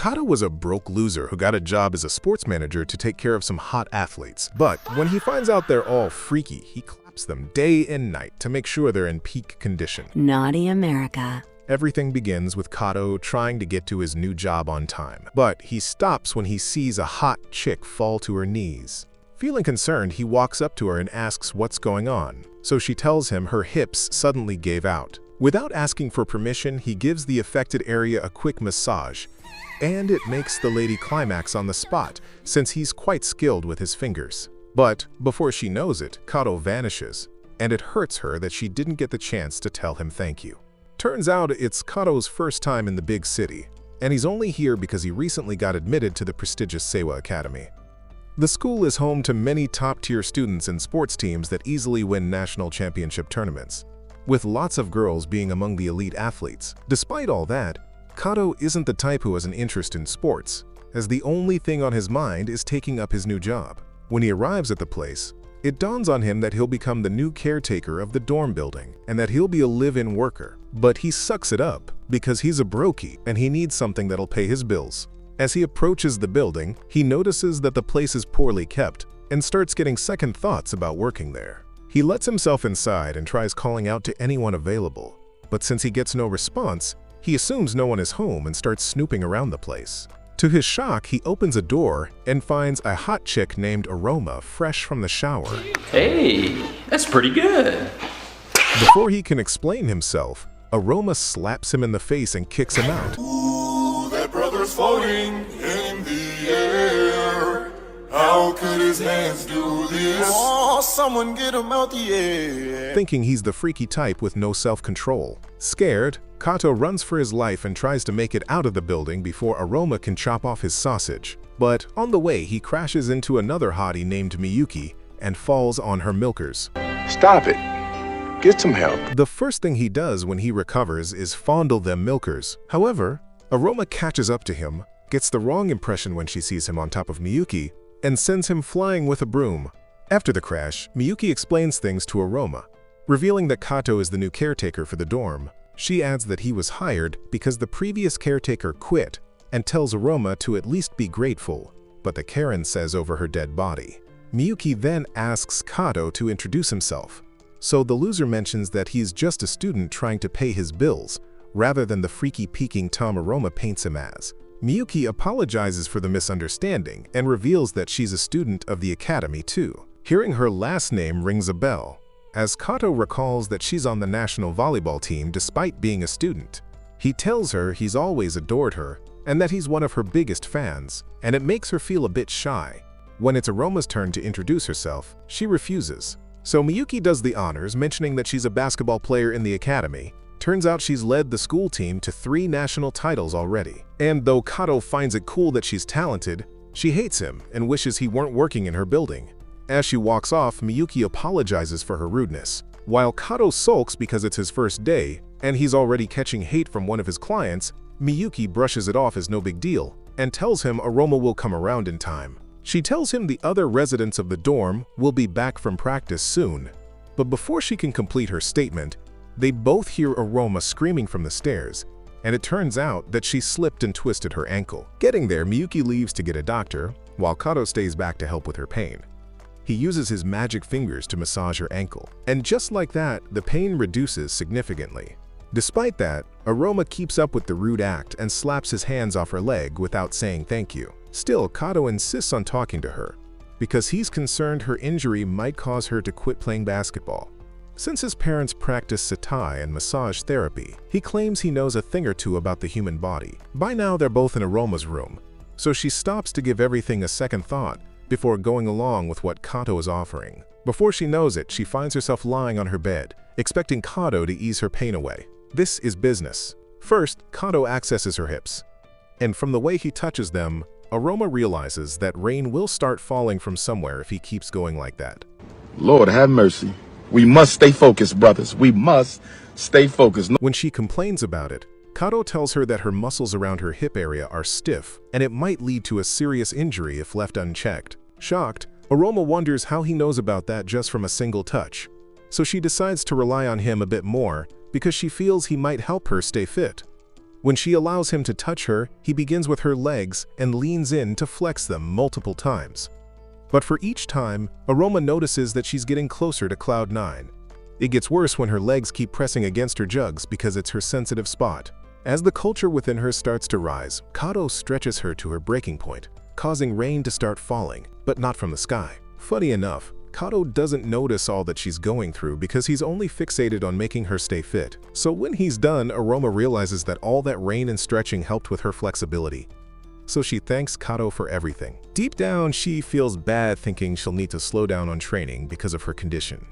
Kato was a broke loser who got a job as a sports manager to take care of some hot athletes. But when he finds out they're all freaky, he claps them day and night to make sure they're in peak condition. Naughty America. Everything begins with Kato trying to get to his new job on time. But he stops when he sees a hot chick fall to her knees. Feeling concerned, he walks up to her and asks what's going on. So she tells him her hips suddenly gave out. Without asking for permission, he gives the affected area a quick massage. And it makes the lady climax on the spot, since he's quite skilled with his fingers. But before she knows it, Kato vanishes, and it hurts her that she didn't get the chance to tell him thank you. Turns out it's Kato's first time in the big city, and he's only here because he recently got admitted to the prestigious Seiwa Academy. The school is home to many top-tier students and sports teams that easily win national championship tournaments, with lots of girls being among the elite athletes. Despite all that, Kato isn't the type who has an interest in sports, as the only thing on his mind is taking up his new job. When he arrives at the place, it dawns on him that he'll become the new caretaker of the dorm building and that he'll be a live-in worker. But he sucks it up because he's a brokey and he needs something that'll pay his bills. As he approaches the building, he notices that the place is poorly kept and starts getting second thoughts about working there. He lets himself inside and tries calling out to anyone available, but since he gets no response, he assumes no one is home and starts snooping around the place. To his shock, he opens a door and finds a hot chick named Aroma fresh from the shower. Hey, that's pretty good. Before he can explain himself, Aroma slaps him in the face and kicks him out. Ooh, that brother's floating in the air. How could his hands do this? Oh, someone get him out the air. Thinking he's the freaky type with no self-control. Scared, Kato runs for his life and tries to make it out of the building before Aroma can chop off his sausage. But on the way, he crashes into another hottie named Miyuki and falls on her milkers. Stop it. Get some help. The first thing he does when he recovers is fondle them milkers. However, Aroma catches up to him, gets the wrong impression when she sees him on top of Miyuki, and sends him flying with a broom. After the crash, Miyuki explains things to Aroma, revealing that Kato is the new caretaker for the dorm. She adds that he was hired because the previous caretaker quit and tells Aroma to at least be grateful, but the Karen says over her dead body. Miyuki then asks Kato to introduce himself, so the loser mentions that he's just a student trying to pay his bills, rather than the freaky peeking Tom Aroma paints him as. Miyuki apologizes for the misunderstanding and reveals that she's a student of the academy too. Hearing her last name rings a bell, as Kato recalls that she's on the national volleyball team despite being a student. He tells her he's always adored her and that he's one of her biggest fans, and it makes her feel a bit shy. When it's Aroma's turn to introduce herself, she refuses. So Miyuki does the honors, mentioning that she's a basketball player in the academy. Turns out she's led the school team to 3 national titles already. And though Kato finds it cool that she's talented, she hates him and wishes he weren't working in her building. As she walks off, Miyuki apologizes for her rudeness, while Kato sulks because it's his first day and he's already catching hate from one of his clients. Miyuki brushes it off as no big deal and tells him Aroma will come around in time. She tells him the other residents of the dorm will be back from practice soon. But before she can complete her statement, they both hear Aroma screaming from the stairs, and it turns out that she slipped and twisted her ankle. Getting there, Miyuki leaves to get a doctor, while Kato stays back to help with her pain. He uses his magic fingers to massage her ankle, and just like that, the pain reduces significantly. Despite that, Aroma keeps up with the rude act and slaps his hands off her leg without saying thank you. Still, Kato insists on talking to her, because he's concerned her injury might cause her to quit playing basketball. Since his parents practice Satai and massage therapy, he claims he knows a thing or two about the human body. By now, they're both in Aroma's room, so she stops to give everything a second thought before going along with what Kato is offering. Before she knows it, she finds herself lying on her bed, expecting Kato to ease her pain away. This is business. First, Kato accesses her hips, and from the way he touches them, Aroma realizes that rain will start falling from somewhere if he keeps going like that. Lord have mercy. We must stay focused, brothers. We must stay focused. When she complains about it, Kato tells her that her muscles around her hip area are stiff, and it might lead to a serious injury if left unchecked. Shocked, Aroma wonders how he knows about that just from a single touch. So she decides to rely on him a bit more because she feels he might help her stay fit. When she allows him to touch her, he begins with her legs and leans in to flex them multiple times. But for each time, Aroma notices that she's getting closer to Cloud 9. It gets worse when her legs keep pressing against her jugs because it's her sensitive spot. As the culture within her starts to rise, Kato stretches her to her breaking point, causing rain to start falling, but not from the sky. Funny enough, Kato doesn't notice all that she's going through because he's only fixated on making her stay fit. So when he's done, Aroma realizes that all that rain and stretching helped with her flexibility. So she thanks Kato for everything. Deep down, she feels bad thinking she'll need to slow down on training because of her condition.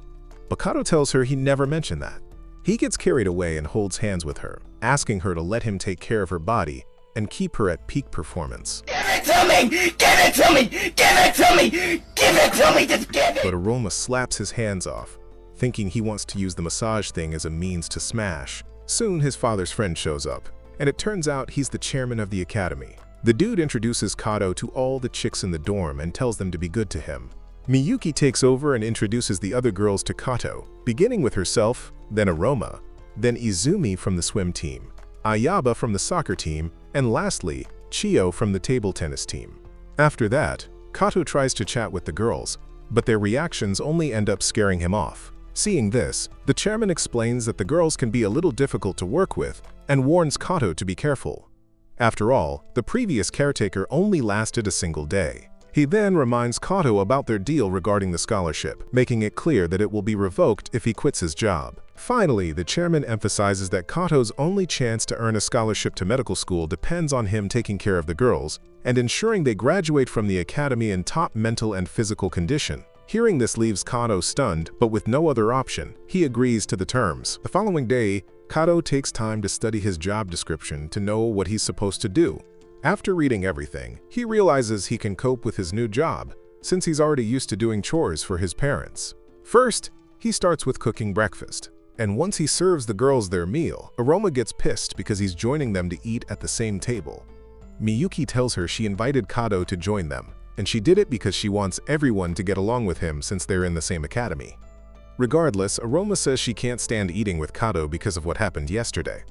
But Kato tells her he never mentioned that. He gets carried away and holds hands with her, asking her to let him take care of her body and keep her at peak performance. Give it to me! Give it to me! Give it to me! Give it to me! Just give it! But Aroma slaps his hands off, thinking he wants to use the massage thing as a means to smash. Soon his father's friend shows up, and it turns out he's the chairman of the academy. The dude introduces Kato to all the chicks in the dorm and tells them to be good to him. Miyuki takes over and introduces the other girls to Kato, beginning with herself, then Aroma, then Izumi from the swim team, Ayaba from the soccer team, and lastly, Chio from the table tennis team. After that, Kato tries to chat with the girls, but their reactions only end up scaring him off. Seeing this, the chairman explains that the girls can be a little difficult to work with and warns Kato to be careful. After all, the previous caretaker only lasted a single day. He then reminds Kato about their deal regarding the scholarship, making it clear that it will be revoked if he quits his job. Finally, the chairman emphasizes that Kato's only chance to earn a scholarship to medical school depends on him taking care of the girls and ensuring they graduate from the academy in top mental and physical condition. Hearing this leaves Kato stunned, but with no other option, he agrees to the terms. The following day, Kato takes time to study his job description to know what he's supposed to do. After reading everything, he realizes he can cope with his new job, since he's already used to doing chores for his parents. First, he starts with cooking breakfast, and once he serves the girls their meal, Aroma gets pissed because he's joining them to eat at the same table. Miyuki tells her she invited Kato to join them, and she did it because she wants everyone to get along with him since they're in the same academy. Regardless, Aroma says she can't stand eating with Kato because of what happened yesterday.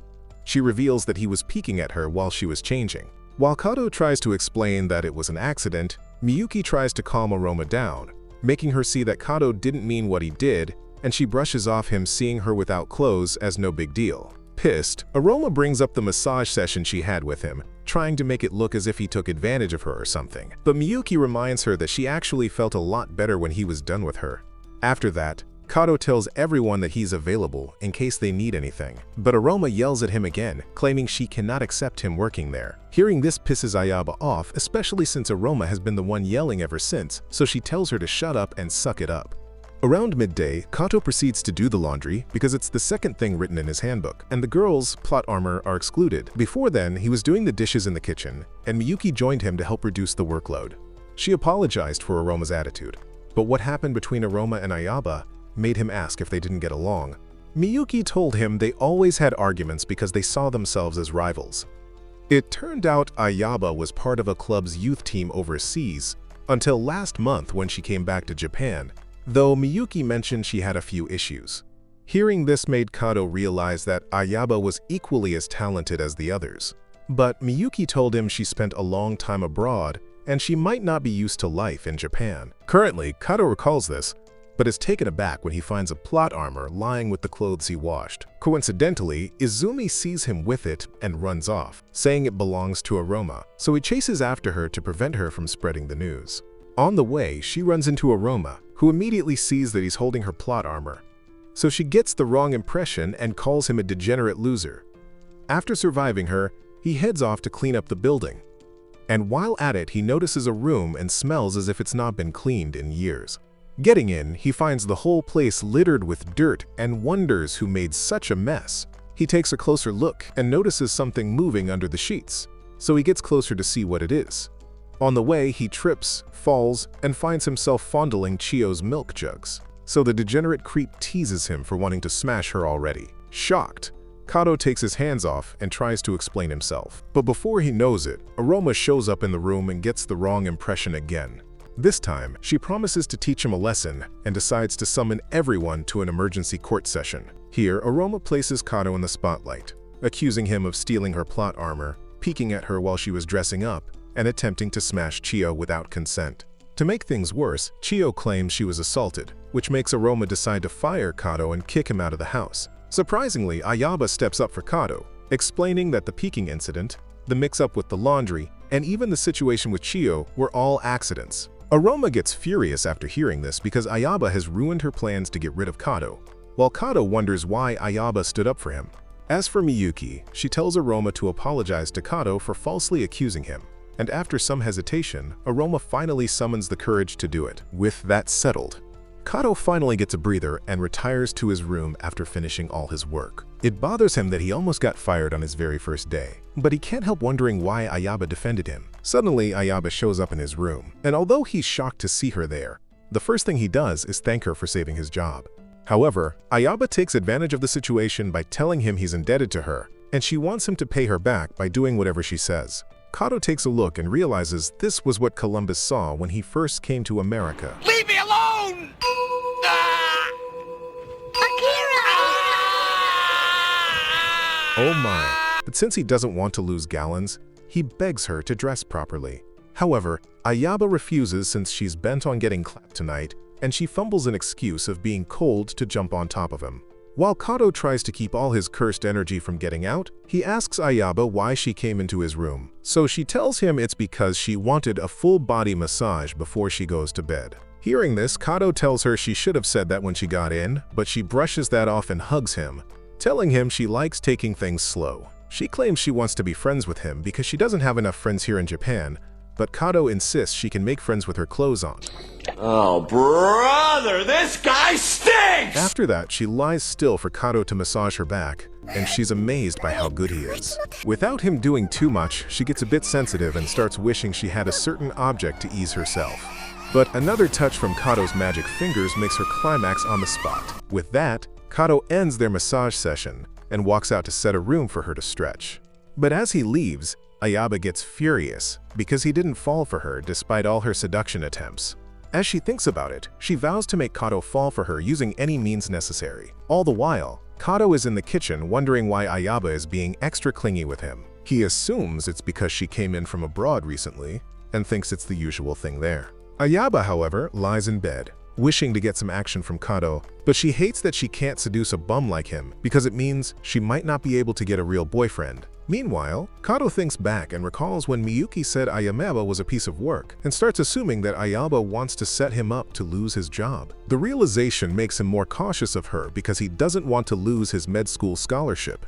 She reveals that he was peeking at her while she was changing. While Kato tries to explain that it was an accident, Miyuki tries to calm Aroma down, making her see that Kato didn't mean what he did, and she brushes off him seeing her without clothes as no big deal. Pissed, Aroma brings up the massage session she had with him, trying to make it look as if he took advantage of her or something. But Miyuki reminds her that she actually felt a lot better when he was done with her. After that, Kato tells everyone that he's available in case they need anything, but Aroma yells at him again, claiming she cannot accept him working there. Hearing this pisses Ayaba off, especially since Aroma has been the one yelling ever since, so she tells her to shut up and suck it up. Around midday, Kato proceeds to do the laundry because it's the second thing written in his handbook, and the girls' plot armor are excluded. Before then, he was doing the dishes in the kitchen, and Miyuki joined him to help reduce the workload. She apologized for Aroma's attitude, but what happened between Aroma and Ayaba made him ask if they didn't get along. Miyuki told him they always had arguments because they saw themselves as rivals. It turned out Ayaba was part of a club's youth team overseas until last month when she came back to Japan, though Miyuki mentioned she had a few issues. Hearing this made Kato realize that Ayaba was equally as talented as the others. But Miyuki told him she spent a long time abroad and she might not be used to life in Japan. Currently, Kato recalls this, but is taken aback when he finds a plot armor lying with the clothes he washed. Coincidentally, Izumi sees him with it and runs off, saying it belongs to Aroma, so he chases after her to prevent her from spreading the news. On the way, she runs into Aroma, who immediately sees that he's holding her plot armor. So she gets the wrong impression and calls him a degenerate loser. After surviving her, he heads off to clean up the building. And while at it, he notices a room and smells as if it's not been cleaned in years. Getting in, he finds the whole place littered with dirt and wonders who made such a mess. He takes a closer look and notices something moving under the sheets, so he gets closer to see what it is. On the way, he trips, falls, and finds himself fondling Chio's milk jugs. So the degenerate creep teases him for wanting to smash her already. Shocked, Kato takes his hands off and tries to explain himself. But before he knows it, Aroma shows up in the room and gets the wrong impression again. This time, she promises to teach him a lesson and decides to summon everyone to an emergency court session. Here, Aroma places Kato in the spotlight, accusing him of stealing her plot armor, peeking at her while she was dressing up, and attempting to smash Chiyo without consent. To make things worse, Chiyo claims she was assaulted, which makes Aroma decide to fire Kato and kick him out of the house. Surprisingly, Ayaba steps up for Kato, explaining that the peeking incident, the mix-up with the laundry, and even the situation with Chiyo were all accidents. Aroma gets furious after hearing this because Ayaba has ruined her plans to get rid of Kato, while Kato wonders why Ayaba stood up for him. As for Miyuki, she tells Aroma to apologize to Kato for falsely accusing him, and after some hesitation, Aroma finally summons the courage to do it. With that settled, Kato finally gets a breather and retires to his room after finishing all his work. It bothers him that he almost got fired on his very first day, but he can't help wondering why Ayaba defended him. Suddenly, Ayaba shows up in his room, and although he's shocked to see her there, the first thing he does is thank her for saving his job. However, Ayaba takes advantage of the situation by telling him he's indebted to her, and she wants him to pay her back by doing whatever she says. Kato takes a look and realizes this was what Columbus saw when he first came to America. Leave me alone! Oh my. But since he doesn't want to lose gallons, he begs her to dress properly. However, Ayaba refuses since she's bent on getting clapped tonight, and she fumbles an excuse of being cold to jump on top of him. While Kato tries to keep all his cursed energy from getting out, he asks Ayaba why she came into his room. So she tells him it's because she wanted a full-body massage before she goes to bed. Hearing this, Kato tells her she should have said that when she got in, but she brushes that off and hugs him, telling him she likes taking things slow. She claims she wants to be friends with him because she doesn't have enough friends here in Japan, but Kato insists she can make friends with her clothes on. Oh, brother, this guy stinks! After that, she lies still for Kato to massage her back, and she's amazed by how good he is. Without him doing too much, she gets a bit sensitive and starts wishing she had a certain object to ease herself. But another touch from Kato's magic fingers makes her climax on the spot. With that, Kato ends their massage session and walks out to set a room for her to stretch. But as he leaves, Ayaba gets furious because he didn't fall for her despite all her seduction attempts. As she thinks about it, she vows to make Kato fall for her using any means necessary. All the while, Kato is in the kitchen wondering why Ayaba is being extra clingy with him. He assumes it's because she came in from abroad recently and thinks it's the usual thing there. Ayaba, however, lies in bed, wishing to get some action from Kato, but she hates that she can't seduce a bum like him because it means she might not be able to get a real boyfriend. Meanwhile, Kato thinks back and recalls when Miyuki said Ayaba was a piece of work and starts assuming that Ayaba wants to set him up to lose his job. The realization makes him more cautious of her because he doesn't want to lose his med school scholarship.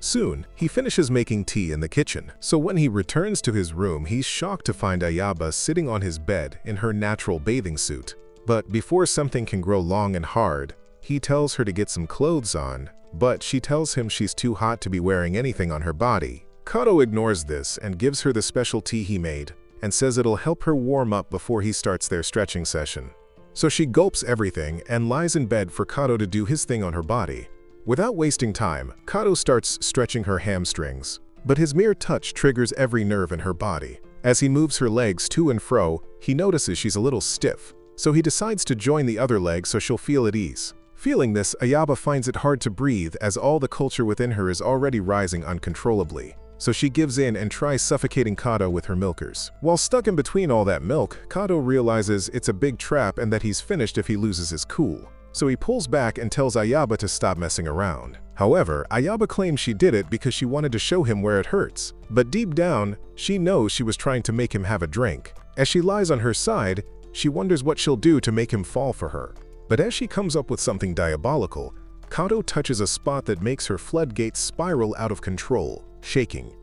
Soon, he finishes making tea in the kitchen, so when he returns to his room, he's shocked to find Ayaba sitting on his bed in her natural bathing suit. But before something can grow long and hard, he tells her to get some clothes on, but she tells him she's too hot to be wearing anything on her body. Kato ignores this and gives her the special tea he made and says it'll help her warm up before he starts their stretching session. So she gulps everything and lies in bed for Kato to do his thing on her body. Without wasting time, Kato starts stretching her hamstrings, but his mere touch triggers every nerve in her body. As he moves her legs to and fro, he notices she's a little stiff, so he decides to join the other leg so she'll feel at ease. Feeling this, Ayaba finds it hard to breathe as all the culture within her is already rising uncontrollably. So she gives in and tries suffocating Kato with her milkers. While stuck in between all that milk, Kato realizes it's a big trap and that he's finished if he loses his cool. So he pulls back and tells Ayaba to stop messing around. However, Ayaba claims she did it because she wanted to show him where it hurts. But deep down, she knows she was trying to make him have a drink. As she lies on her side, she wonders what she'll do to make him fall for her. But as she comes up with something diabolical, Kato touches a spot that makes her floodgates spiral out of control, shaking.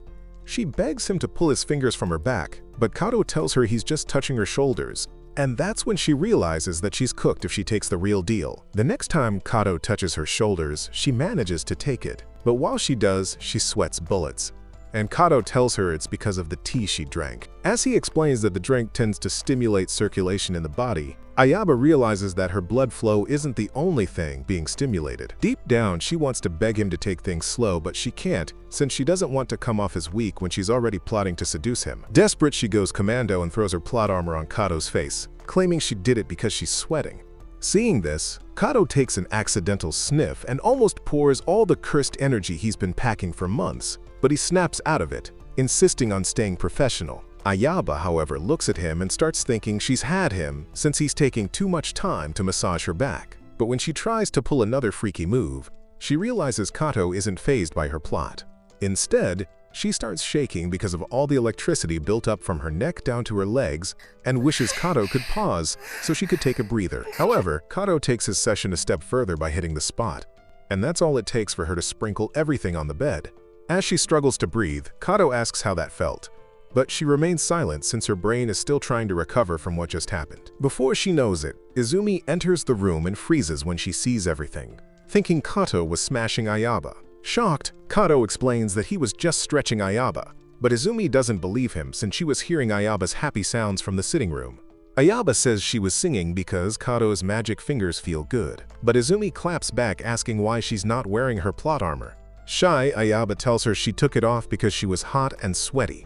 She begs him to pull his fingers from her back, but Kato tells her he's just touching her shoulders, and that's when she realizes that she's cooked if she takes the real deal. The next time Kato touches her shoulders, she manages to take it, but while she does, she sweats bullets. And Kato tells her it's because of the tea she drank. As he explains that the drink tends to stimulate circulation in the body, Ayaba realizes that her blood flow isn't the only thing being stimulated. Deep down, she wants to beg him to take things slow, but she can't, since she doesn't want to come off as weak when she's already plotting to seduce him. Desperate, she goes commando and throws her plot armor on Kato's face, claiming she did it because she's sweating. Seeing this, Kato takes an accidental sniff and almost pours all the cursed energy he's been packing for months, but he snaps out of it, insisting on staying professional. Ayaba, however, looks at him and starts thinking she's had him since he's taking too much time to massage her back. But when she tries to pull another freaky move, she realizes Kato isn't fazed by her plot. Instead, she starts shaking because of all the electricity built up from her neck down to her legs and wishes Kato could pause so she could take a breather. However, Kato takes his session a step further by hitting the spot, and that's all it takes for her to sprinkle everything on the bed. As she struggles to breathe, Kato asks how that felt, but she remains silent since her brain is still trying to recover from what just happened. Before she knows it, Izumi enters the room and freezes when she sees everything, thinking Kato was smashing Ayaba. Shocked, Kato explains that he was just stretching Ayaba, but Izumi doesn't believe him since she was hearing Ayaba's happy sounds from the sitting room. Ayaba says she was singing because Kato's magic fingers feel good, but Izumi claps back asking why she's not wearing her plot armor. Shy, Ayaba tells her she took it off because she was hot and sweaty.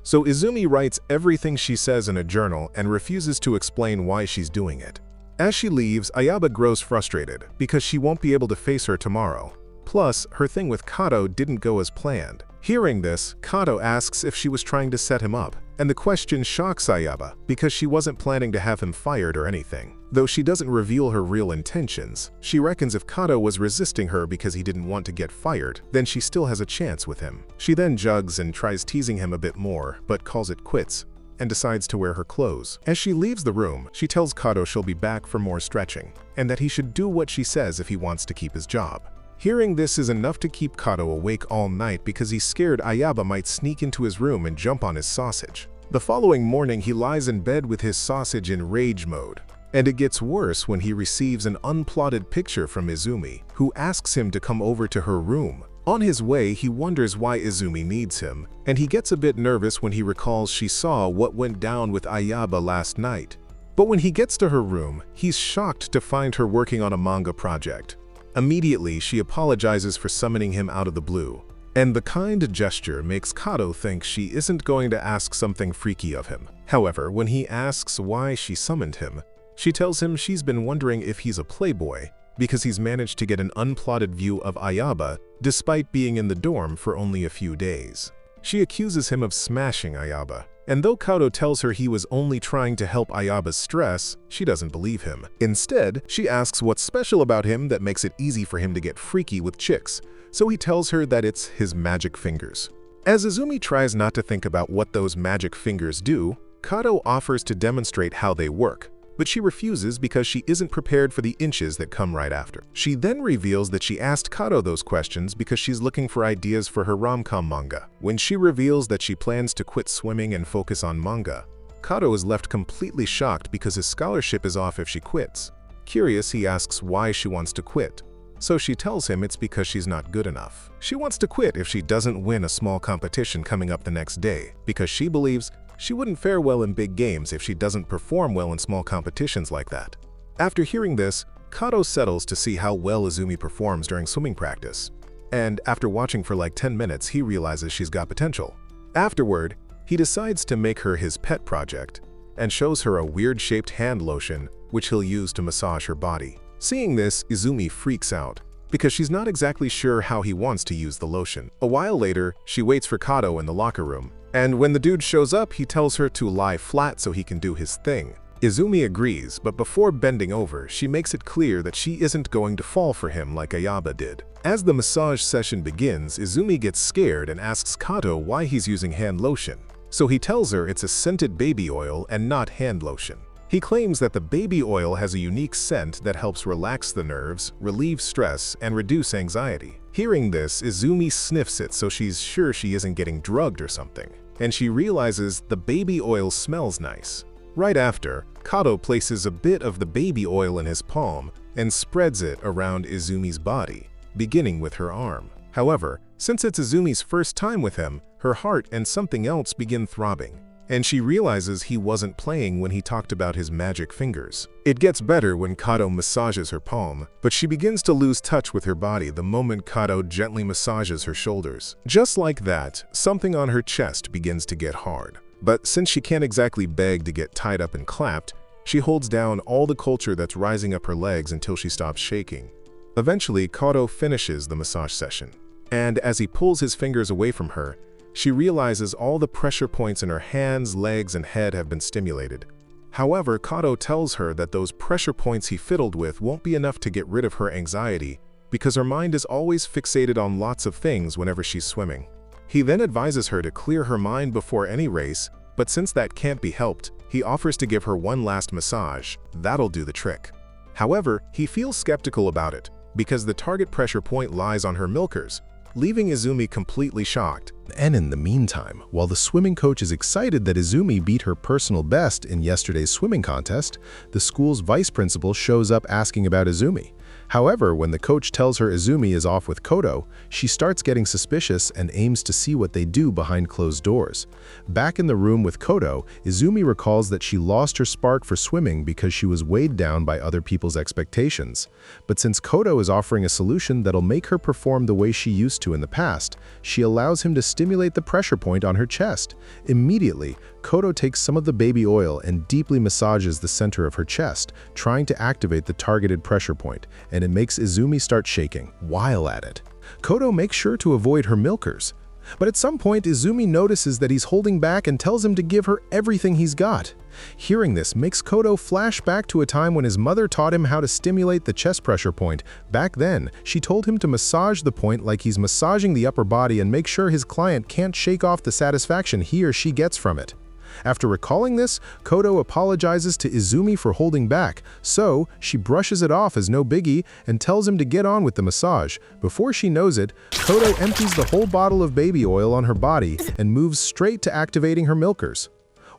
So Izumi writes everything she says in a journal and refuses to explain why she's doing it. As she leaves, Ayaba grows frustrated because she won't be able to face her tomorrow. Plus, her thing with Kato didn't go as planned. Hearing this, Kato asks if she was trying to set him up, and the question shocks Ayaba because she wasn't planning to have him fired or anything. Though she doesn't reveal her real intentions, she reckons if Kato was resisting her because he didn't want to get fired, then she still has a chance with him. She then jugs and tries teasing him a bit more, but calls it quits and decides to wear her clothes. As she leaves the room, she tells Kato she'll be back for more stretching, and that he should do what she says if he wants to keep his job. Hearing this is enough to keep Kato awake all night because he's scared Ayaba might sneak into his room and jump on his sausage. The following morning, he lies in bed with his sausage in rage mode. And it gets worse when he receives an unplotted picture from Izumi, who asks him to come over to her room. On his way, he wonders why Izumi needs him, and he gets a bit nervous when he recalls she saw what went down with Ayaba last night. But when he gets to her room, he's shocked to find her working on a manga project. Immediately, she apologizes for summoning him out of the blue, and the kind gesture makes Kato think she isn't going to ask something freaky of him. However, when he asks why she summoned him, she tells him she's been wondering if he's a playboy because he's managed to get an unplotted view of Ayaba despite being in the dorm for only a few days. She accuses him of smashing Ayaba, and though Kato tells her he was only trying to help Ayaba's stress, she doesn't believe him. Instead, she asks what's special about him that makes it easy for him to get freaky with chicks, so he tells her that it's his magic fingers. As Izumi tries not to think about what those magic fingers do, Kato offers to demonstrate how they work, but she refuses because she isn't prepared for the inches that come right after. She then reveals that she asked Kato those questions because she's looking for ideas for her rom-com manga. When she reveals that she plans to quit swimming and focus on manga, Kato is left completely shocked because his scholarship is off if she quits. Curious, he asks why she wants to quit, so she tells him it's because she's not good enough. She wants to quit if she doesn't win a small competition coming up the next day, because she believes she wouldn't fare well in big games if she doesn't perform well in small competitions like that. After hearing this, Kato settles to see how well Izumi performs during swimming practice, and after watching for like 10 minutes, he realizes she's got potential. Afterward, he decides to make her his pet project and shows her a weird-shaped hand lotion which he'll use to massage her body. Seeing this, Izumi freaks out because she's not exactly sure how he wants to use the lotion. A while later, she waits for Kato in the locker room, and when the dude shows up, he tells her to lie flat so he can do his thing. Izumi agrees, but before bending over, she makes it clear that she isn't going to fall for him like Ayaba did. As the massage session begins, Izumi gets scared and asks Kato why he's using hand lotion. So he tells her it's a scented baby oil and not hand lotion. He claims that the baby oil has a unique scent that helps relax the nerves, relieve stress, and reduce anxiety. Hearing this, Izumi sniffs it so she's sure she isn't getting drugged or something, and she realizes the baby oil smells nice. Right after, Kato places a bit of the baby oil in his palm and spreads it around Izumi's body, beginning with her arm. However, since it's Izumi's first time with him, her heart and something else begin throbbing, and she realizes he wasn't playing when he talked about his magic fingers. It gets better when Kato massages her palm, but she begins to lose touch with her body the moment Kato gently massages her shoulders. Just like that, something on her chest begins to get hard. But since she can't exactly beg to get tied up and clapped, She holds down all the culture that's rising up her legs until she stops shaking. Eventually, Kodo finishes the massage session. And as he pulls his fingers away from her, she realizes all the pressure points in her hands, legs, and head have been stimulated. However, Kodo tells her that those pressure points he fiddled with won't be enough to get rid of her anxiety because her mind is always fixated on lots of things whenever she's swimming. He then advises her to clear her mind before any race, but since that can't be helped, he offers to give her one last massage. That'll do the trick. However, he feels skeptical about it because the target pressure point lies on her milkers, leaving Izumi completely shocked. And in the meantime, while the swimming coach is excited that Izumi beat her personal best in yesterday's swimming contest, the school's vice principal shows up asking about Izumi. However, when the coach tells her Izumi is off with Kodo, she starts getting suspicious and aims to see what they do behind closed doors. Back in the room with Kodo, Izumi recalls that she lost her spark for swimming because she was weighed down by other people's expectations. But since Kodo is offering a solution that'll make her perform the way she used to in the past, she allows him to stimulate the pressure point on her chest. Immediately, Kodo takes some of the baby oil and deeply massages the center of her chest, trying to activate the targeted pressure point, and it makes Izumi start shaking. While at it, Kodo makes sure to avoid her milkers. But at some point, Izumi notices that he's holding back and tells him to give her everything he's got. Hearing this makes Kodo flash back to a time when his mother taught him how to stimulate the chest pressure point. Back then, she told him to massage the point like he's massaging the upper body and make sure his client can't shake off the satisfaction he or she gets from it. After recalling this, Kodo apologizes to Izumi for holding back, so she brushes it off as no biggie and tells him to get on with the massage. Before she knows it, Kodo empties the whole bottle of baby oil on her body and moves straight to activating her milkers.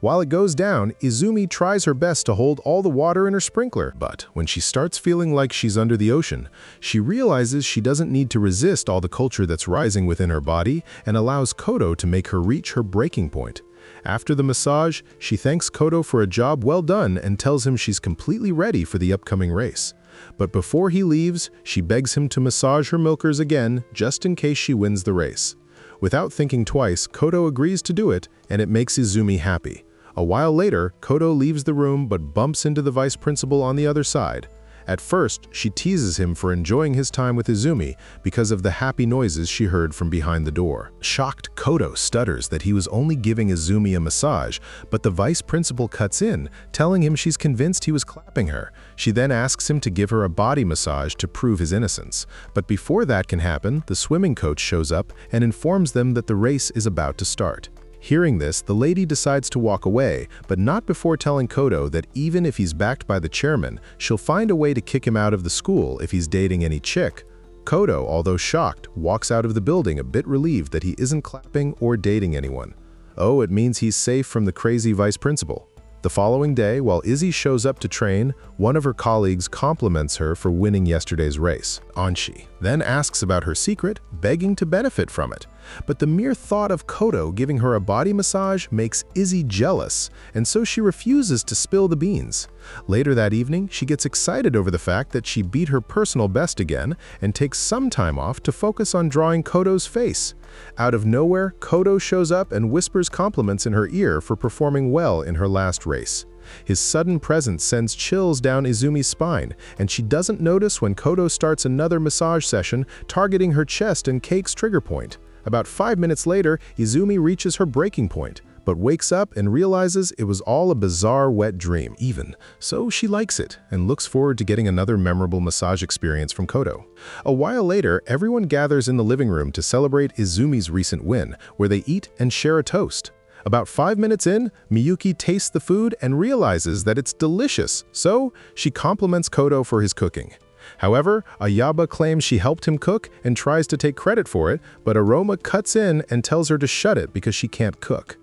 While it goes down, Izumi tries her best to hold all the water in her sprinkler, but when she starts feeling like she's under the ocean, she realizes she doesn't need to resist all the culture that's rising within her body and allows Kodo to make her reach her breaking point. After the massage, she thanks Kodo for a job well done and tells him she's completely ready for the upcoming race. But before he leaves, she begs him to massage her milkers again, just in case she wins the race. Without thinking twice, Kodo agrees to do it, and it makes Izumi happy. A while later, Kodo leaves the room but bumps into the vice principal on the other side. At first, she teases him for enjoying his time with Izumi because of the happy noises she heard from behind the door. Shocked, Kodo stutters that he was only giving Izumi a massage, but the vice principal cuts in, telling him she's convinced he was clapping her. She then asks him to give her a body massage to prove his innocence. But before that can happen, the swimming coach shows up and informs them that the race is about to start. Hearing this, the lady decides to walk away, but not before telling Kodo that even if he's backed by the chairman, she'll find a way to kick him out of the school if he's dating any chick. Kodo, although shocked, walks out of the building a bit relieved that he isn't clapping or dating anyone. Oh, it means he's safe from the crazy vice principal. The following day, while Izzy shows up to train, one of her colleagues compliments her for winning yesterday's race. Anshi then asks about her secret, begging to benefit from it. But the mere thought of Kodo giving her a body massage makes Izzy jealous, and so she refuses to spill the beans. Later that evening, she gets excited over the fact that she beat her personal best again and takes some time off to focus on drawing Kodo's face. Out of nowhere, Kodo shows up and whispers compliments in her ear for performing well in her last race. His sudden presence sends chills down Izumi's spine, and she doesn't notice when Kodo starts another massage session targeting her chest and cake's trigger point. About 5 minutes later, Izumi reaches her breaking point, but wakes up and realizes it was all a bizarre wet dream. Even so, she likes it and looks forward to getting another memorable massage experience from Kodo. A while later, everyone gathers in the living room to celebrate Izumi's recent win, where they eat and share a toast. About 5 minutes in, Miyuki tastes the food and realizes that it's delicious, so she compliments Kodo for his cooking. However, Ayaba claims she helped him cook and tries to take credit for it, but Aroma cuts in and tells her to shut it because she can't cook.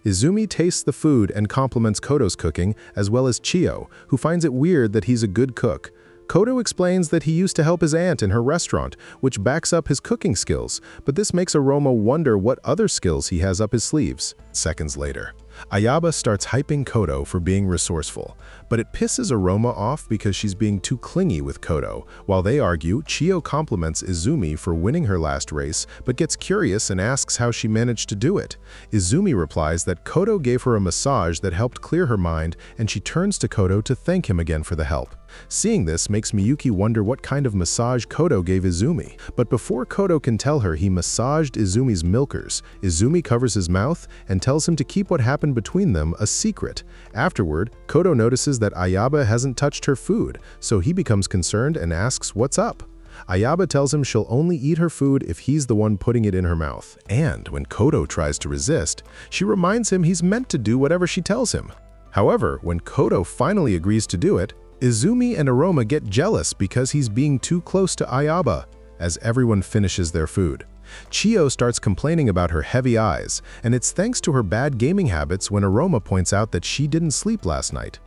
Izumi tastes the food and compliments Kodo's cooking, as well as Chiyo, who finds it weird that he's a good cook. Kodo explains that he used to help his aunt in her restaurant, which backs up his cooking skills, but this makes Aroma wonder what other skills he has up his sleeves. seconds later. Ayaba starts hyping Kodo for being resourceful, but it pisses Aroma off because she's being too clingy with Kodo. While they argue, Chiyo compliments Izumi for winning her last race, but gets curious and asks how she managed to do it. Izumi replies that Kodo gave her a massage that helped clear her mind, and she turns to Kodo to thank him again for the help. Seeing this makes Miyuki wonder what kind of massage Kodo gave Izumi. But before Kodo can tell her he massaged Izumi's milkers, Izumi covers his mouth and tells him to keep what happened between them a secret. Afterward, Kodo notices that Ayaba hasn't touched her food, so he becomes concerned and asks what's up. Ayaba tells him she'll only eat her food if he's the one putting it in her mouth. And when Kodo tries to resist, she reminds him he's meant to do whatever she tells him. However, when Kodo finally agrees to do it, Izumi and Aroma get jealous because he's being too close to Ayaba, as everyone finishes their food. Chiyo starts complaining about her heavy eyes, and it's thanks to her bad gaming habits when Aroma points out that she didn't sleep last night.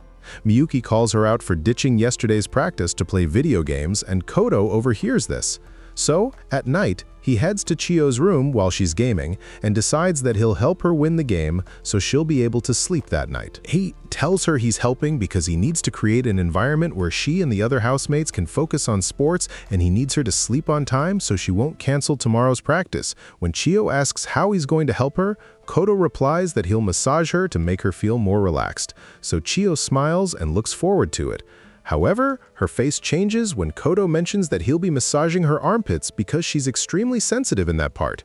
Miyuki calls her out for ditching yesterday's practice to play video games, and Kodo overhears this. So, at night, he heads to Chiyo's room while she's gaming and decides that he'll help her win the game so she'll be able to sleep that night. He tells her he's helping because he needs to create an environment where she and the other housemates can focus on sports, and he needs her to sleep on time so she won't cancel tomorrow's practice. When Chiyo asks how he's going to help her, Kodo replies that he'll massage her to make her feel more relaxed. So Chiyo smiles and looks forward to it. However, her face changes when Kodo mentions that he'll be massaging her armpits because she's extremely sensitive in that part.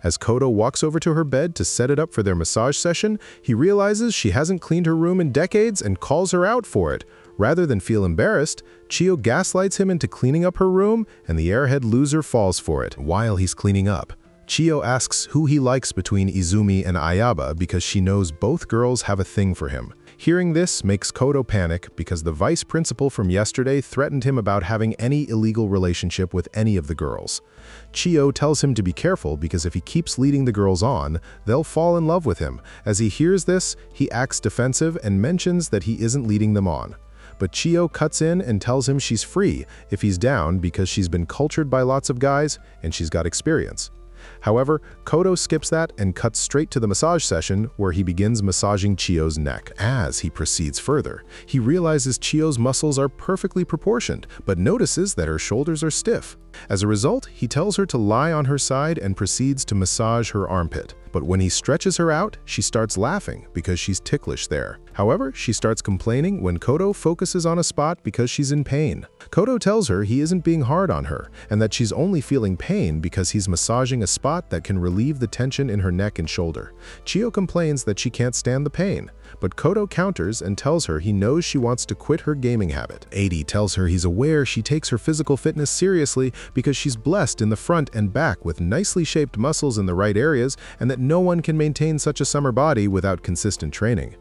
As Kodo walks over to her bed to set it up for their massage session, he realizes she hasn't cleaned her room in decades and calls her out for it. Rather than feel embarrassed, Chiyo gaslights him into cleaning up her room, and the airhead loser falls for it. While he's cleaning up, Chiyo asks who he likes between Izumi and Ayaba because she knows both girls have a thing for him. Hearing this makes Kodo panic because the vice principal from yesterday threatened him about having any illegal relationship with any of the girls. Chiyo tells him to be careful because if he keeps leading the girls on, they'll fall in love with him. As he hears this, he acts defensive and mentions that he isn't leading them on. But Chiyo cuts in and tells him she's free if he's down because she's been cultured by lots of guys and she's got experience. However, Kodo skips that and cuts straight to the massage session where he begins massaging Chiyo's neck. As he proceeds further, he realizes Chiyo's muscles are perfectly proportioned, but notices that her shoulders are stiff. As a result, he tells her to lie on her side and proceeds to massage her armpit. But when he stretches her out, she starts laughing because she's ticklish there. However, she starts complaining when Kodo focuses on a spot because she's in pain. Kodo tells her he isn't being hard on her and that she's only feeling pain because he's massaging a spot that can relieve the tension in her neck and shoulder. Chiyo complains that she can't stand the pain, but Kodo counters and tells her he knows she wants to quit her gaming habit. 80 tells her he's aware she takes her physical fitness seriously because she's blessed in the front and back with nicely shaped muscles in the right areas, and that no one can maintain such a summer body without consistent training.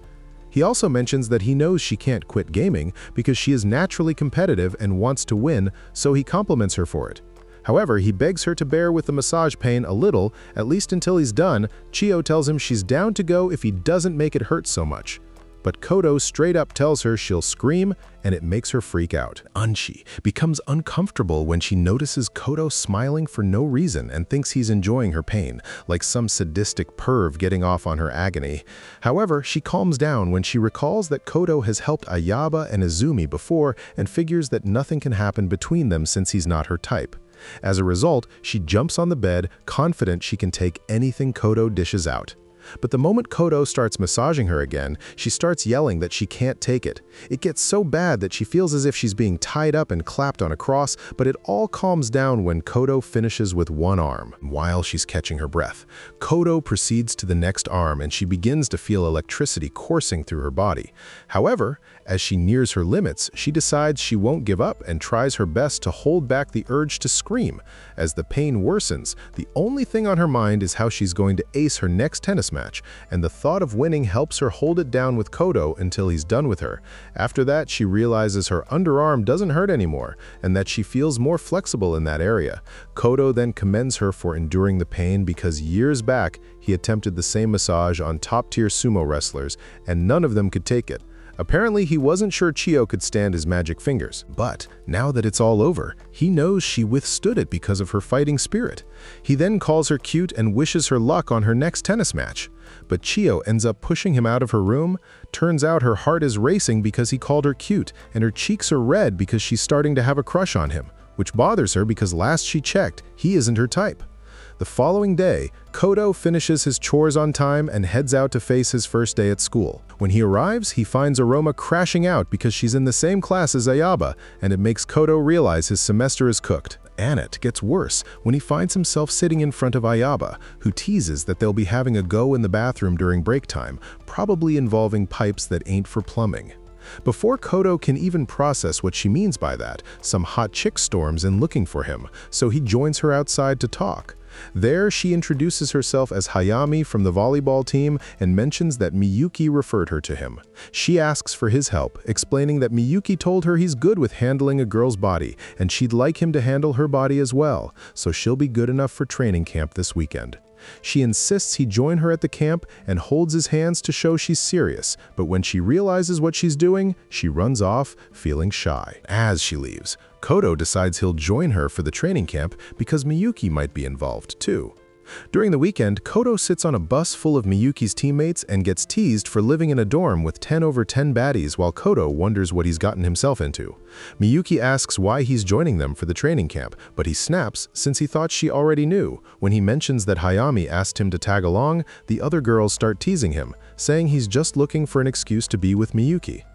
He also mentions that he knows she can't quit gaming because she is naturally competitive and wants to win, so he compliments her for it. However, he begs her to bear with the massage pain a little, at least until he's done. Chiyo tells him she's down to go if he doesn't make it hurt so much. But Kodo straight up tells her she'll scream, and it makes her freak out. Anchi becomes uncomfortable when she notices Kodo smiling for no reason and thinks he's enjoying her pain, like some sadistic perv getting off on her agony. However, she calms down when she recalls that Kodo has helped Ayaba and Izumi before and figures that nothing can happen between them since he's not her type. As a result, she jumps on the bed, confident she can take anything Kodo dishes out. But the moment Kodo starts massaging her again, she starts yelling that she can't take it. It gets so bad that she feels as if she's being tied up and clapped on a cross, but it all calms down when Kodo finishes with one arm. While she's catching her breath, Kodo proceeds to the next arm and she begins to feel electricity coursing through her body. However, as she nears her limits, she decides she won't give up and tries her best to hold back the urge to scream. As the pain worsens, the only thing on her mind is how she's going to ace her next tennis match, and the thought of winning helps her hold it down with Kodo until he's done with her. After that, she realizes her underarm doesn't hurt anymore, and that she feels more flexible in that area. Kodo then commends her for enduring the pain because years back, he attempted the same massage on top-tier sumo wrestlers, and none of them could take it. Apparently, he wasn't sure Chiyo could stand his magic fingers, but now that it's all over, he knows she withstood it because of her fighting spirit. He then calls her cute and wishes her luck on her next tennis match. But Chiyo ends up pushing him out of her room. Turns out her heart is racing because he called her cute, and her cheeks are red because she's starting to have a crush on him, which bothers her because last she checked, he isn't her type. The following day, Kodo finishes his chores on time and heads out to face his first day at school. When he arrives, he finds Aroma crashing out because she's in the same class as Ayaba, and it makes Kodo realize his semester is cooked. And it gets worse when he finds himself sitting in front of Ayaba, who teases that they'll be having a go in the bathroom during break time, probably involving pipes that ain't for plumbing. Before Kodo can even process what she means by that, some hot chick storms in looking for him, so he joins her outside to talk. There, she introduces herself as Hayami from the volleyball team and mentions that Miyuki referred her to him. She asks for his help, explaining that Miyuki told her he's good with handling a girl's body, and she'd like him to handle her body as well, so she'll be good enough for training camp this weekend. She insists he join her at the camp and holds his hands to show she's serious, but when she realizes what she's doing, she runs off, feeling shy. As she leaves, Kodo decides he'll join her for the training camp because Miyuki might be involved too. During the weekend, Kodo sits on a bus full of Miyuki's teammates and gets teased for living in a dorm with 10 over 10 baddies while Kodo wonders what he's gotten himself into. Miyuki asks why he's joining them for the training camp, but he snaps since he thought she already knew. When he mentions that Hayami asked him to tag along, the other girls start teasing him, saying he's just looking for an excuse to be with Miyuki.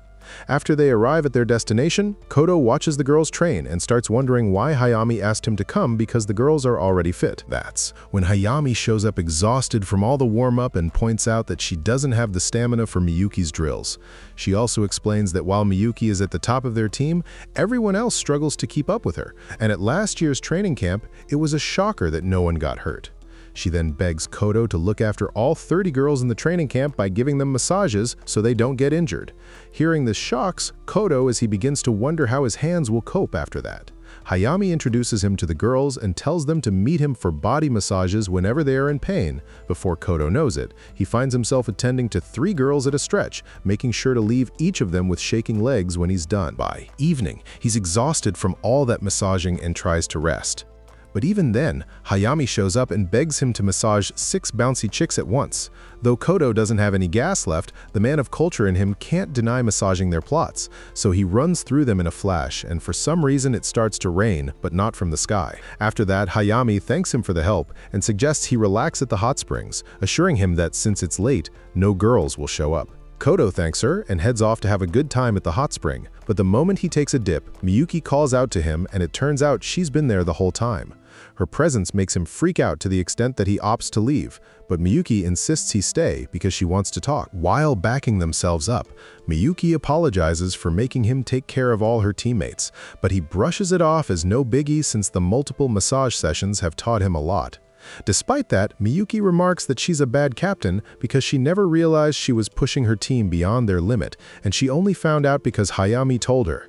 After they arrive at their destination, Kodo watches the girls train and starts wondering why Hayami asked him to come because the girls are already fit. That's when Hayami shows up exhausted from all the warm-up and points out that she doesn't have the stamina for Miyuki's drills. She also explains that while Miyuki is at the top of their team, everyone else struggles to keep up with her, and at last year's training camp, it was a shocker that no one got hurt. She then begs Kodo to look after all 30 girls in the training camp by giving them massages so they don't get injured. Hearing this shocks Kodo as he begins to wonder how his hands will cope after that. Hayami introduces him to the girls and tells them to meet him for body massages whenever they are in pain. Before Kodo knows it, he finds himself attending to 3 girls at a stretch, making sure to leave each of them with shaking legs when he's done. By evening, he's exhausted from all that massaging and tries to rest. But even then, Hayami shows up and begs him to massage 6 bouncy chicks at once. Though Kodo doesn't have any gas left, the man of culture in him can't deny massaging their plots, so he runs through them in a flash, and for some reason it starts to rain, but not from the sky. After that, Hayami thanks him for the help and suggests he relax at the hot springs, assuring him that since it's late, no girls will show up. Kodo thanks her and heads off to have a good time at the hot spring, but the moment he takes a dip, Miyuki calls out to him and it turns out she's been there the whole time. Her presence makes him freak out to the extent that he opts to leave, but Miyuki insists he stay because she wants to talk. While backing themselves up, Miyuki apologizes for making him take care of all her teammates, but he brushes it off as no biggie since the multiple massage sessions have taught him a lot. Despite that, Miyuki remarks that she's a bad captain because she never realized she was pushing her team beyond their limit, and she only found out because Hayami told her.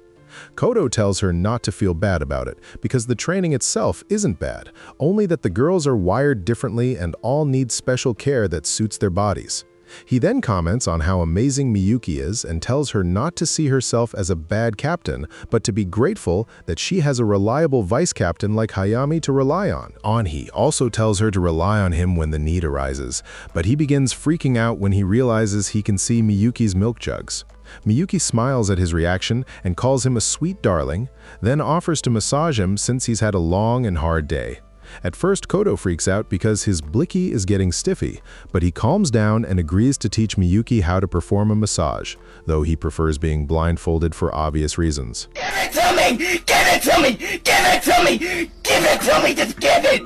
Kodo tells her not to feel bad about it, because the training itself isn't bad, only that the girls are wired differently and all need special care that suits their bodies. He then comments on how amazing Miyuki is and tells her not to see herself as a bad captain, but to be grateful that she has a reliable vice captain like Hayami to rely on. He also tells her to rely on him when the need arises, but he begins freaking out when he realizes he can see Miyuki's milk jugs. Miyuki smiles at his reaction and calls him a sweet darling, then offers to massage him since he's had a long and hard day. At first, Kodo freaks out because his blicky is getting stiffy, but he calms down and agrees to teach Miyuki how to perform a massage, though he prefers being blindfolded for obvious reasons. Give it to me! Give it to me! Give it to me! Give it to me! Just give it!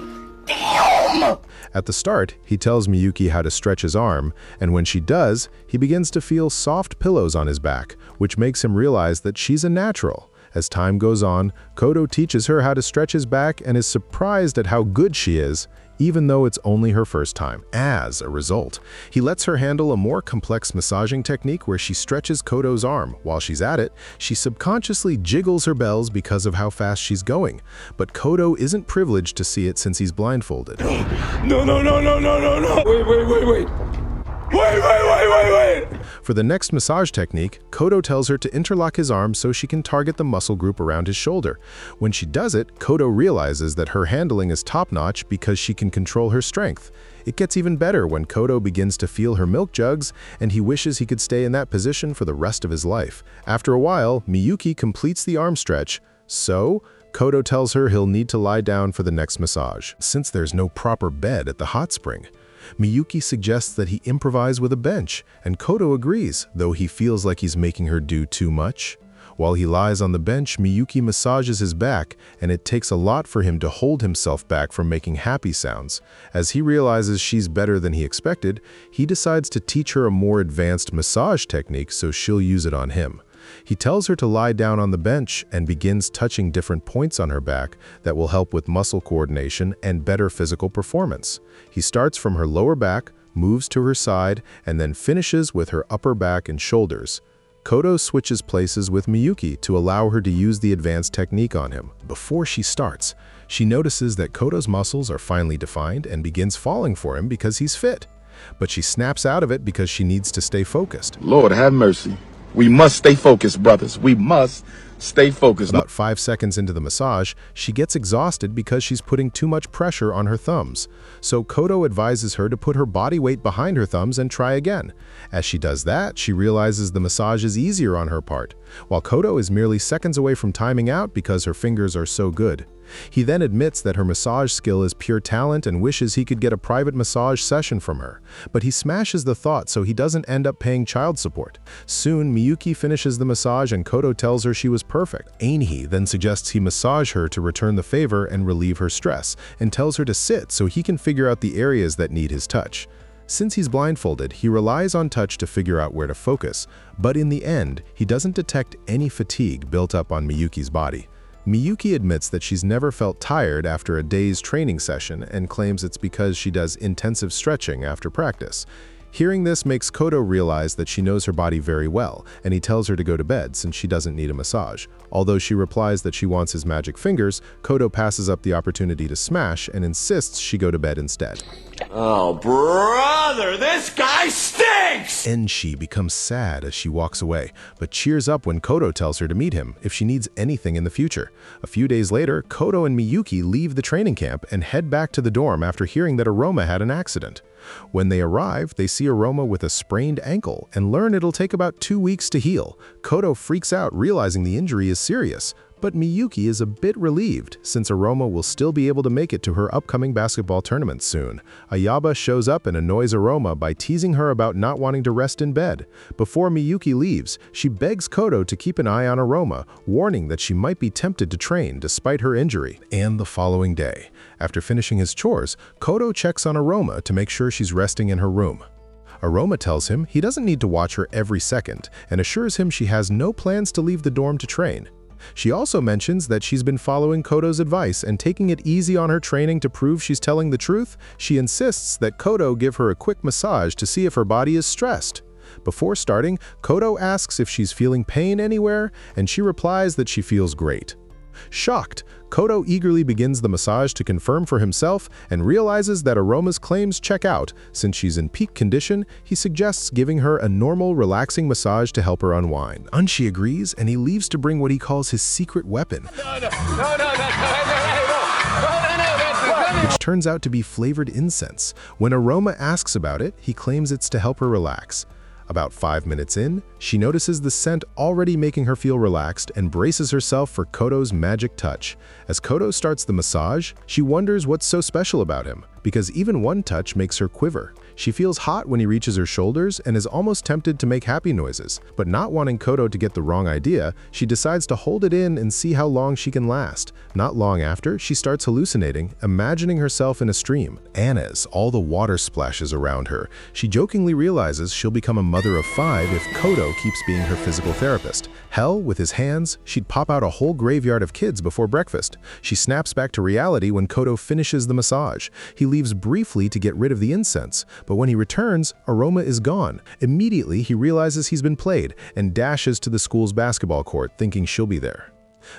Damn! At the start, he tells Miyuki how to stretch his arm, and when she does, he begins to feel soft pillows on his back, which makes him realize that she's a natural. As time goes on, Kodo teaches her how to stretch his back and is surprised at how good she is, even though it's only her first time. As a result, he lets her handle a more complex massaging technique where she stretches Kodo's arm. While she's at it, she subconsciously jiggles her bells because of how fast she's going. But Kodo isn't privileged to see it since he's blindfolded. No, no, no, no, no, no, no. Wait. For the next massage technique, Kodo tells her to interlock his arms so she can target the muscle group around his shoulder. When she does it, Kodo realizes that her handling is top-notch because she can control her strength. It gets even better when Kodo begins to feel her milk jugs, and he wishes he could stay in that position for the rest of his life. After a while, Miyuki completes the arm stretch. So, Kodo tells her he'll need to lie down for the next massage, since there's no proper bed at the hot spring. Miyuki suggests that he improvise with a bench, and Kodo agrees, though he feels like he's making her do too much. While he lies on the bench, Miyuki massages his back, and it takes a lot for him to hold himself back from making happy sounds. As he realizes she's better than he expected, he decides to teach her a more advanced massage technique so she'll use it on him. He tells her to lie down on the bench and begins touching different points on her back that will help with muscle coordination and better physical performance. He starts from her lower back, moves to her side, and then finishes with her upper back and shoulders. Kodo switches places with Miyuki to allow her to use the advanced technique on him. Before she starts, she notices that Kodo's muscles are finely defined and begins falling for him because he's fit. But she snaps out of it because she needs to stay focused. Lord have mercy. We must stay focused, brothers. We must stay focused. About 5 seconds into the massage, she gets exhausted because she's putting too much pressure on her thumbs. So Kodo advises her to put her body weight behind her thumbs and try again. As she does that, she realizes the massage is easier on her part, while Kodo is merely seconds away from timing out because her fingers are so good. He then admits that her massage skill is pure talent and wishes he could get a private massage session from her, but he smashes the thought so he doesn't end up paying child support. Soon, Miyuki finishes the massage and Kodo tells her she was perfect. Einhee then suggests he massage her to return the favor and relieve her stress, and tells her to sit so he can figure out the areas that need his touch. Since he's blindfolded, he relies on touch to figure out where to focus, but in the end, he doesn't detect any fatigue built up on Miyuki's body. Miyuki admits that she's never felt tired after a day's training session and claims it's because she does intensive stretching after practice. Hearing this makes Kodo realize that she knows her body very well, and he tells her to go to bed since she doesn't need a massage. Although she replies that she wants his magic fingers, Kodo passes up the opportunity to smash and insists she go to bed instead. Oh, brother, this guy stinks! Einhee becomes sad as she walks away, but cheers up when Kodo tells her to meet him if she needs anything in the future. A few days later, Kodo and Miyuki leave the training camp and head back to the dorm after hearing that Aroma had an accident. When they arrive, they see Aroma with a sprained ankle and learn it'll take about 2 weeks to heal. Kodo freaks out realizing the injury is serious, but Miyuki is a bit relieved since Aroma will still be able to make it to her upcoming basketball tournament soon. Ayaba shows up and annoys Aroma by teasing her about not wanting to rest in bed. Before Miyuki leaves, she begs Kodo to keep an eye on Aroma, warning that she might be tempted to train despite her injury. And the following day, after finishing his chores, Kodo checks on Aroma to make sure she's resting in her room. Aroma tells him he doesn't need to watch her every second and assures him she has no plans to leave the dorm to train. She also mentions that she's been following Kodo's advice and taking it easy on her training to prove she's telling the truth. She insists that Kodo give her a quick massage to see if her body is stressed. Before starting, Kodo asks if she's feeling pain anywhere, and she replies that she feels great. Shocked, Kodo eagerly begins the massage to confirm for himself and realizes that Aroma's claims check out. Since she's in peak condition, he suggests giving her a normal, relaxing massage to help her unwind. Einhee agrees, and he leaves to bring what he calls his secret weapon, which turns out to be flavored incense. When Aroma asks about it, he claims it's to help her relax. About 5 minutes in, she notices the scent already making her feel relaxed and braces herself for Kodo's magic touch. As Kodo starts the massage, she wonders what's so special about him, because even one touch makes her quiver. She feels hot when he reaches her shoulders and is almost tempted to make happy noises. But not wanting Kodo to get the wrong idea, she decides to hold it in and see how long she can last. Not long after, she starts hallucinating, imagining herself in a stream. As all the water splashes around her, she jokingly realizes she'll become a mother of 5 if Kodo keeps being her physical therapist. Hell, with his hands, she'd pop out a whole graveyard of kids before breakfast. She snaps back to reality when Kodo finishes the massage. He leaves briefly to get rid of the incense, but when he returns, Aroma is gone. Immediately, he realizes he's been played and dashes to the school's basketball court thinking she'll be there.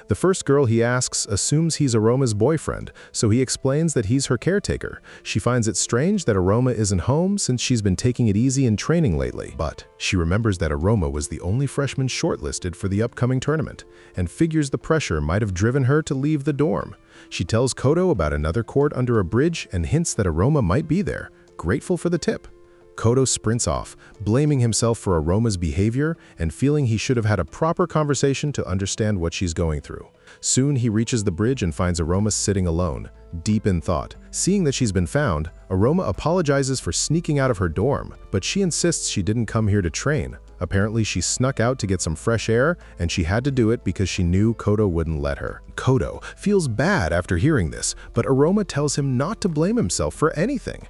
The first girl he asks assumes he's Aroma's boyfriend, so he explains that he's her caretaker. She finds it strange that Aroma isn't home since she's been taking it easy in training lately. But she remembers that Aroma was the only freshman shortlisted for the upcoming tournament, and figures the pressure might have driven her to leave the dorm. She tells Kodo about another court under a bridge and hints that Aroma might be there, grateful for the tip. Kodo sprints off, blaming himself for Aroma's behavior and feeling he should have had a proper conversation to understand what she's going through. Soon he reaches the bridge and finds Aroma sitting alone, deep in thought. Seeing that she's been found, Aroma apologizes for sneaking out of her dorm, but she insists she didn't come here to train. Apparently she snuck out to get some fresh air, and she had to do it because she knew Kodo wouldn't let her. Kodo feels bad after hearing this, but Aroma tells him not to blame himself for anything.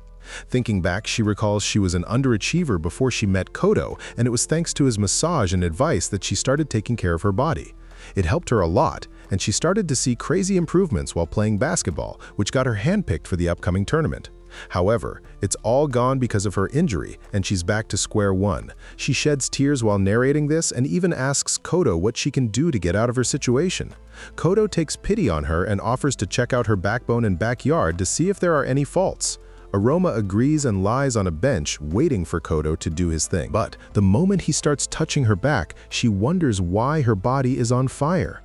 Thinking back, she recalls she was an underachiever before she met Kodo, and it was thanks to his massage and advice that she started taking care of her body. It helped her a lot, and she started to see crazy improvements while playing basketball, which got her handpicked for the upcoming tournament. However, it's all gone because of her injury, and she's back to square one. She sheds tears while narrating this and even asks Kodo what she can do to get out of her situation. Kodo takes pity on her and offers to check out her backbone and backyard to see if there are any faults. Aroma agrees and lies on a bench, waiting for Kodo to do his thing. But the moment he starts touching her back, she wonders why her body is on fire.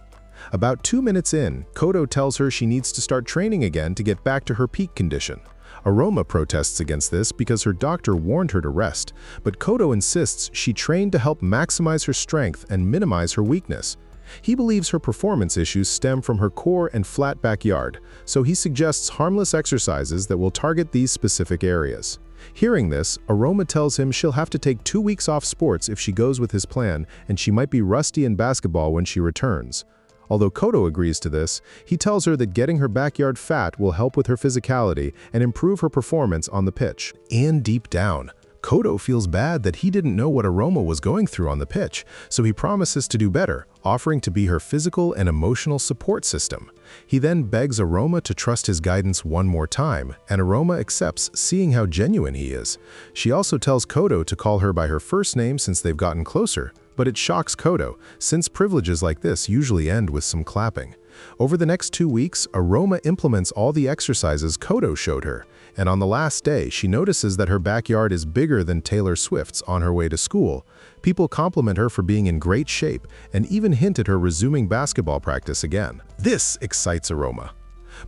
About 2 minutes in, Kodo tells her she needs to start training again to get back to her peak condition. Aroma protests against this because her doctor warned her to rest, but Kodo insists she trained to help maximize her strength and minimize her weakness. He believes her performance issues stem from her core and flat backyard, so he suggests harmless exercises that will target these specific areas. Hearing this, Aroma tells him she'll have to take 2 weeks off sports if she goes with his plan, and she might be rusty in basketball when she returns. Although Kodo agrees to this, he tells her that getting her backyard fat will help with her physicality and improve her performance on the pitch. And deep down, Kodo feels bad that he didn't know what Aroma was going through on the pitch, so he promises to do better, offering to be her physical and emotional support system. He then begs Aroma to trust his guidance one more time, and Aroma accepts, seeing how genuine he is. She also tells Kodo to call her by her first name since they've gotten closer, but it shocks Kodo, since privileges like this usually end with some clapping. Over the next 2 weeks, Aroma implements all the exercises Kodo showed her, and on the last day, she notices that her backyard is bigger than Taylor Swift's on her way to school. People compliment her for being in great shape and even hint at her resuming basketball practice again. This excites Aroma.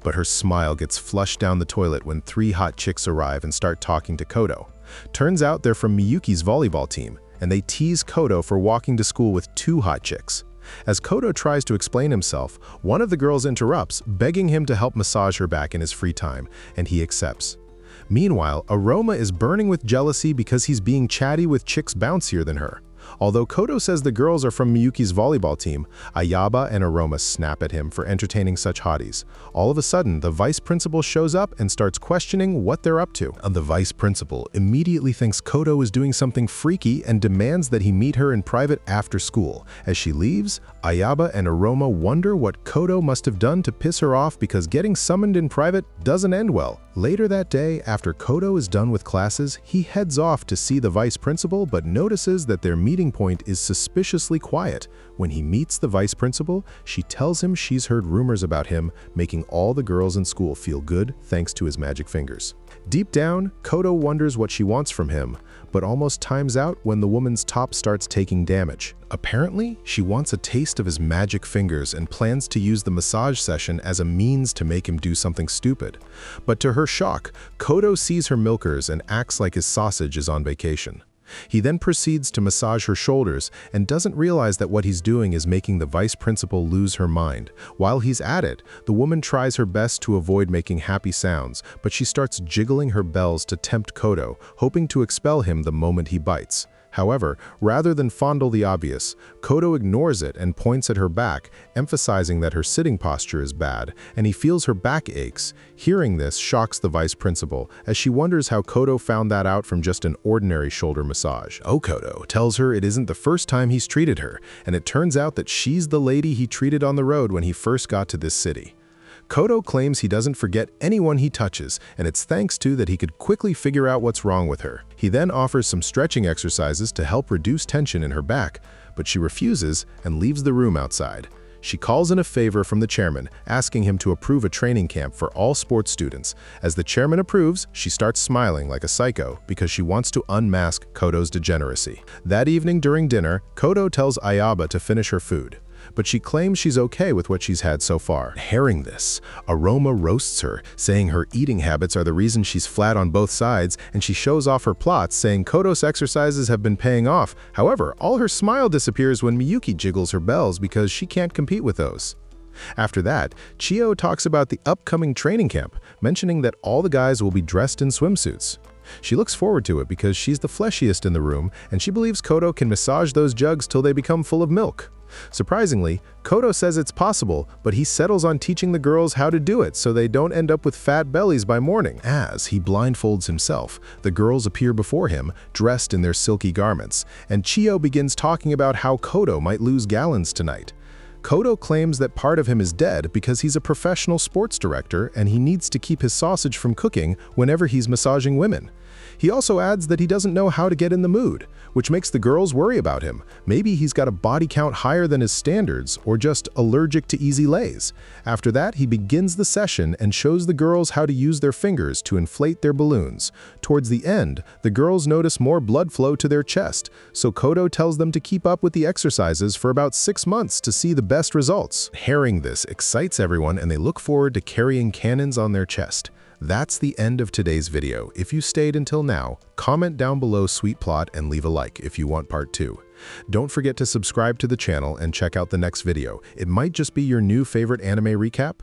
But her smile gets flushed down the toilet when 3 hot chicks arrive and start talking to Kodo. Turns out they're from Miyuki's volleyball team, and they tease Kodo for walking to school with 2 hot chicks. As Kodo tries to explain himself, one of the girls interrupts, begging him to help massage her back in his free time, and he accepts. Meanwhile, Aroma is burning with jealousy because he's being chatty with chicks bouncier than her. Although Kodo says the girls are from Miyuki's volleyball team, Ayaba and Aroma snap at him for entertaining such hotties. All of a sudden, the vice principal shows up and starts questioning what they're up to. The vice principal immediately thinks Kodo is doing something freaky and demands that he meet her in private after school. As she leaves, Ayaba and Aroma wonder what Kodo must have done to piss her off because getting summoned in private doesn't end well. Later that day, after Kodo is done with classes, he heads off to see the vice principal but notices that their meeting point is suspiciously quiet. When he meets the vice principal, she tells him she's heard rumors about him, making all the girls in school feel good thanks to his magic fingers. Deep down, Kodo wonders what she wants from him, but almost times out when the woman's top starts taking damage. Apparently, she wants a taste of his magic fingers and plans to use the massage session as a means to make him do something stupid. But to her shock, Kodo sees her milkers and acts like his sausage is on vacation. He then proceeds to massage her shoulders and doesn't realize that what he's doing is making the vice principal lose her mind. While he's at it, the woman tries her best to avoid making happy sounds, but she starts jiggling her bells to tempt Kodo, hoping to expel him the moment he bites. However, rather than fondle the obvious, Kodo ignores it and points at her back, emphasizing that her sitting posture is bad, and he feels her back aches. Hearing this shocks the vice principal, as she wonders how Kodo found that out from just an ordinary shoulder massage. Kodo tells her it isn't the first time he's treated her, and it turns out that she's the lady he treated on the road when he first got to this city. Kodo claims he doesn't forget anyone he touches, and it's thanks to that he could quickly figure out what's wrong with her. He then offers some stretching exercises to help reduce tension in her back, but she refuses and leaves the room outside. She calls in a favor from the chairman, asking him to approve a training camp for all sports students. As the chairman approves, she starts smiling like a psycho because she wants to unmask Kodo's degeneracy. That evening during dinner, Kodo tells Ayaba to finish her food, but she claims she's okay with what she's had so far. Hearing this, Aroma roasts her, saying her eating habits are the reason she's flat on both sides, and she shows off her plots, saying Kodo's exercises have been paying off. However, all her smile disappears when Miyuki jiggles her bells because she can't compete with those. After that, Chio talks about the upcoming training camp, mentioning that all the guys will be dressed in swimsuits. She looks forward to it because she's the fleshiest in the room, and she believes Kodo can massage those jugs till they become full of milk. Surprisingly, Kodo says it's possible, but he settles on teaching the girls how to do it so they don't end up with fat bellies by morning. As he blindfolds himself, the girls appear before him, dressed in their silky garments, and Chio begins talking about how Kodo might lose gallons tonight. Kodo claims that part of him is dead because he's a professional sports director and he needs to keep his sausage from cooking whenever he's massaging women. He also adds that he doesn't know how to get in the mood, which makes the girls worry about him. Maybe he's got a body count higher than his standards or just allergic to easy lays. After that, he begins the session and shows the girls how to use their fingers to inflate their balloons. Towards the end, the girls notice more blood flow to their chest, so Kodo tells them to keep up with the exercises for about 6 months to see the best results. Hearing this excites everyone and they look forward to carrying cannons on their chest. That's the end of today's video. If you stayed until now, comment down below sweet plot and leave a like if you want part 2. Don't forget to subscribe to the channel and check out the next video. It might just be your new favorite anime recap.